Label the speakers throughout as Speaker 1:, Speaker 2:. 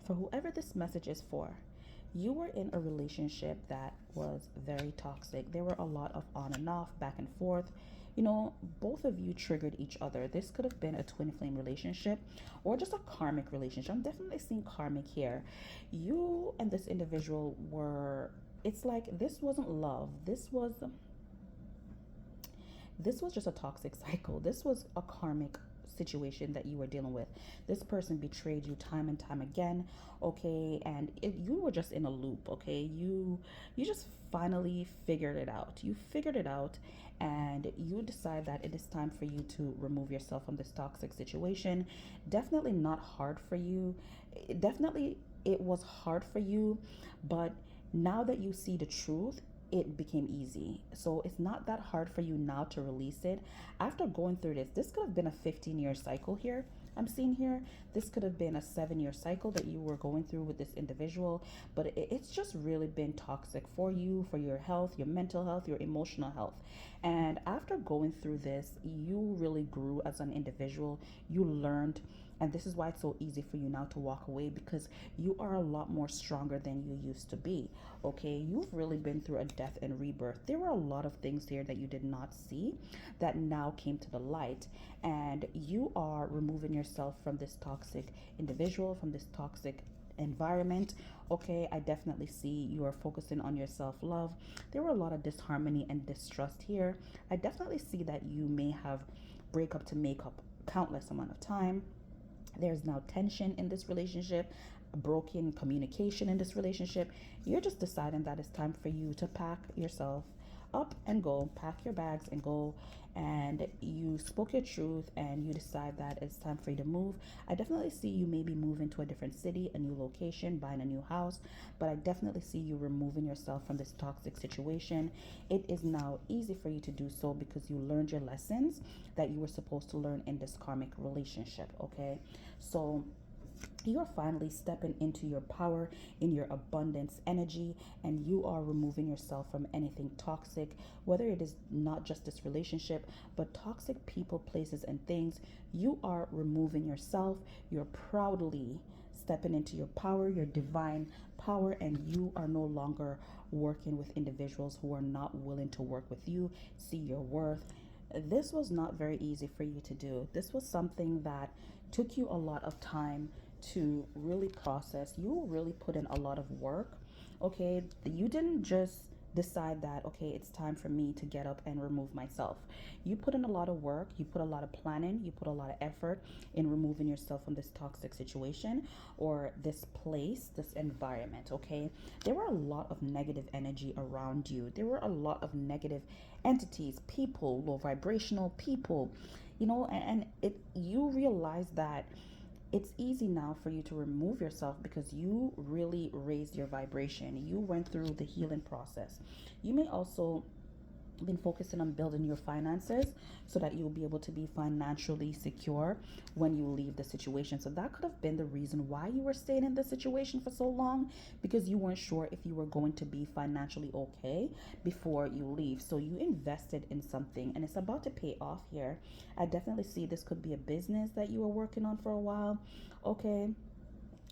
Speaker 1: For whoever this message is for, you were in a relationship that was very toxic. There were a lot of on and off, back and forth. You know, both of you triggered each other. This could have been a twin flame relationship or just a karmic relationship. I'm definitely seeing karmic here. You and this individual were, it's like this wasn't love. This was just a toxic cycle. This was a karmic situation that you were dealing with. This person betrayed you time and time again, okay? And you were just in a loop, okay? You just finally figured it out. You figured it out and you decide that it is time for you to remove yourself from this toxic situation. Definitely not hard for you. Definitely it was hard for you, but now that you see the truth, it became easy. So it's not that hard for you now to release it. After going through this could have been a 15-year cycle here. I'm seeing here, this could have been a 7-year cycle that you were going through with this individual, but it's just really been toxic for you, for your health, your mental health, your emotional health. And after going through this, you really grew as an individual. You learned, and this is why it's so easy for you now to walk away because you are a lot more stronger than you used to be. Okay, you've really been through a death and rebirth. There were a lot of things here that you did not see that now came to the light, and you are removing yourself from this toxic individual, from this toxic environment. Okay, I definitely see you are focusing on your self-love. There were a lot of disharmony and distrust here. I definitely see that you may have breakup to make up countless amount of time. There's now tension in this relationship, broken communication in this relationship. You're just deciding that it's time for you to pack yourself up and go, pack your bags and go. And you spoke your truth and you decide that it's time for you to move. I definitely see you maybe moving to a different city, a new location, buying a new house, but I definitely see you removing yourself from this toxic situation. It is now easy for you to do so because you learned your lessons that you were supposed to learn in this karmic relationship, okay? So you are finally stepping into your power, in your abundance energy, and you are removing yourself from anything toxic, whether it is not just this relationship but toxic people, places and things. You are removing yourself. You're proudly stepping into your power, your divine power, and you are no longer working with individuals who are not willing to work with you, see your worth. This was not very easy for you to do. This was something that took you a lot of time to really process. You really put in a lot of work. Okay, you didn't just decide that, okay, it's time for me to get up and remove myself. You put in a lot of work, you put a lot of planning, you put a lot of effort in removing yourself from this toxic situation or this place, this environment. Okay, there were a lot of negative energy around you. There were a lot of negative entities, people, low vibrational people, you know, and it you realize that it's easy now for you to remove yourself because you really raised your vibration. You went through the healing process. You may also been focusing on building your finances so that you'll be able to be financially secure when you leave the situation. So that could have been the reason why you were staying in the situation for so long, because you weren't sure if you were going to be financially okay before you leave. So you invested in something and it's about to pay off here. I definitely see this could be a business that you were working on for a while. Okay,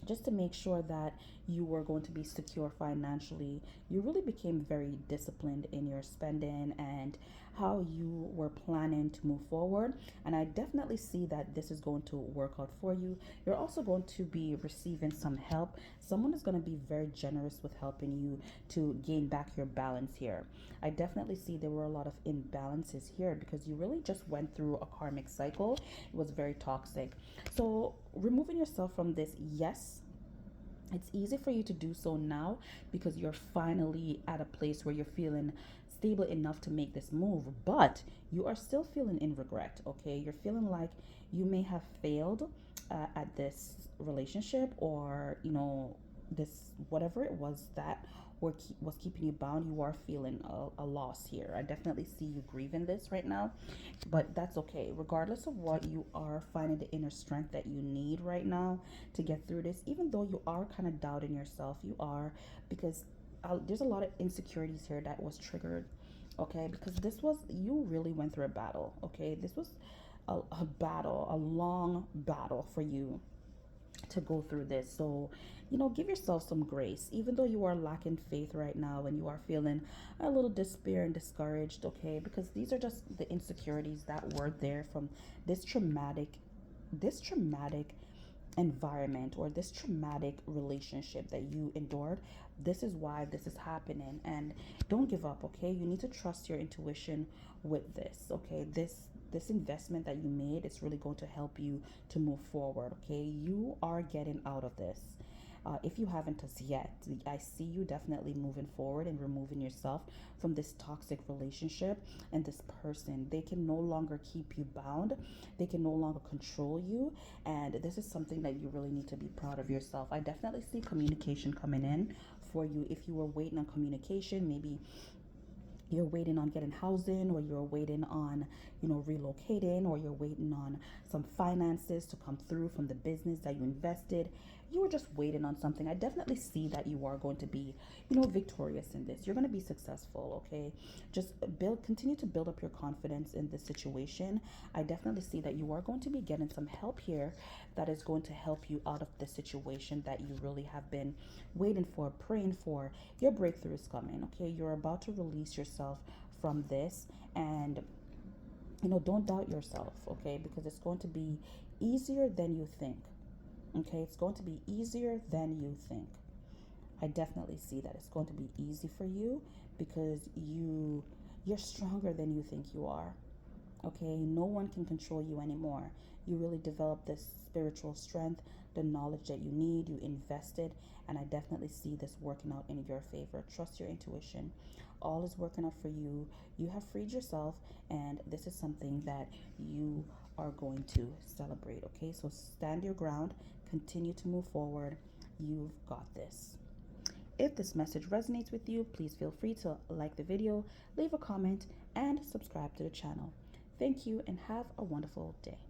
Speaker 1: just to make sure that you were going to be secure financially. You really became very disciplined in your spending and how you were planning to move forward. And I definitely see that this is going to work out for you. You're also going to be receiving some help. Someone is going to be very generous with helping you to gain back your balance here. I definitely see there were a lot of imbalances here because you really just went through a karmic cycle. It was very toxic. So removing yourself from this, yes, it's easy for you to do so now because you're finally at a place where you're feeling stable enough to make this move, but you are still feeling in regret. Okay, you're feeling like you may have failed at this relationship, or you know, this whatever it was that was keeping you bound. You are feeling a loss here. I definitely see you grieving this right now, but that's okay. Regardless of what, you are finding the inner strength that you need right now to get through this. Even though you are kind of doubting yourself, you are, because there's a lot of insecurities here that was triggered. Okay, because this was, you really went through a battle. Okay, this was a battle, a long battle for you. to go through this. So, give yourself some grace. Even though you are lacking faith right now and you are feeling a little despair and discouraged, okay? Because these are just the insecurities that were there from this traumatic environment or this traumatic relationship that you endured. This is why this is happening. And don't give up, okay? You need to trust your intuition with this, okay? This investment that you made is really going to help you to move forward, okay? You are getting out of this. If you haven't as yet, I see you definitely moving forward and removing yourself from this toxic relationship and this person. They can no longer keep you bound, they can no longer control you. And this is something that you really need to be proud of yourself. I definitely see communication coming in for you. If you were waiting on communication, maybe you're waiting on getting housing, or you're waiting on relocating, or you're waiting on some finances to come through from the business that you invested. You were just waiting on something. I definitely see that you are going to be victorious in this. You're going to be successful, okay? Just continue to build up your confidence in this situation. I definitely see that you are going to be getting some help here that is going to help you out of the situation that you really have been waiting for, praying for. Your breakthrough is coming, okay? You're about to release yourself from this. And don't doubt yourself, okay? Because it's going to be easier than you think, okay? It's going to be easier than you think. I definitely see that it's going to be easy for you because you're stronger than you think you are. Okay, no one can control you anymore. You really developed this spiritual strength, the knowledge that you need, you invested, and I definitely see this working out in your favor. Trust your intuition. All is working out for you. You have freed yourself, and this is something that you are going to celebrate. Okay, so stand your ground, continue to move forward. You've got this. If this message resonates with you, please feel free to like the video, leave a comment, and subscribe to the channel. Thank you and have a wonderful day.